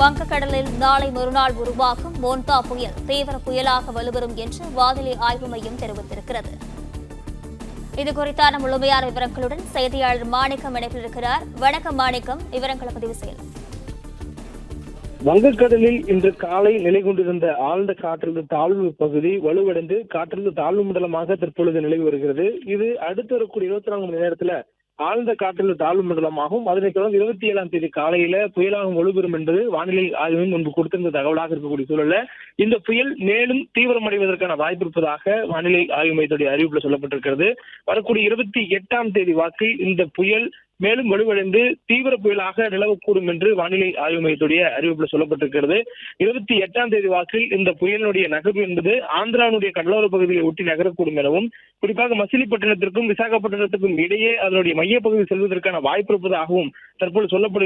வங்கக்கடலில் நாளை மறுநாள் உருவாகும் மோன்தா புயல் தீவிர புயலாக வலுப்பெறும் என்று வானிலை ஆய்வு மையம் தெரிவித்திருக்கிறது. இதுகுறித்தான முழுமையான விவரங்களுடன் செய்தியாளர் மாணிக்கம் இணைப்பில் இருக்கிறார். வணக்கம் மாணிக்கம், விவரங்களை பதிவு செய்யலாம். வங்கக்கடலில் இன்று காலை நிலை கொண்டிருந்த ஆழ்ந்த காற்றழுத்த தாழ்வு பகுதி வலுவடைந்து காற்றழுத்த தாழ்வு மண்டலமாக தற்பொழுது நிலவி வருகிறது. இது அடுத்து வரக்கூடிய 24 மணி நேரத்துல ஆழ்ந்த காற்றழுத்த தாழ்வு மண்டலமாகவும் அதனைத் தொடர்ந்து 27ஆம் தேதி காலையில புயலாகவும் வலுப்பெறும் என்பது வானிலை ஆய்வு முன்பு கொடுத்திருந்த தகவலாக இருக்கக்கூடிய சூழல்ல இந்த புயல் மேலும் தீவிரமடைவதற்கான வாய்ப்பு இருப்பதாக வானிலை ஆய்வு மையத்துடைய அறிவிப்புல சொல்லப்பட்டிருக்கிறது. வரக்கூடிய 28ஆம் தேதி வாக்கில் இந்த புயல் மேலும் வலுவடைந்து தீவிர புயலாக நிலவக்கூடும் என்று வானிலை ஆய்வு மையத்துடைய அறிவிப்புல சொல்லப்பட்டிருக்கிறது. 28ஆம் தேதி வாக்கில் இந்த புயலினுடைய நகர்வு என்பது ஆந்திராவுடைய கடலோர பகுதியை ஒட்டி நகரக்கூடும் எனவும், குறிப்பாக மசிலிப்பட்டினத்திற்கும் விசாகப்பட்டினத்திற்கும் இடையே அதனுடைய மையப்பகுதி செல்வதற்கான வாய்ப்பு இருப்பதாகவும் தற்போது சொல்லப்படுகிறது.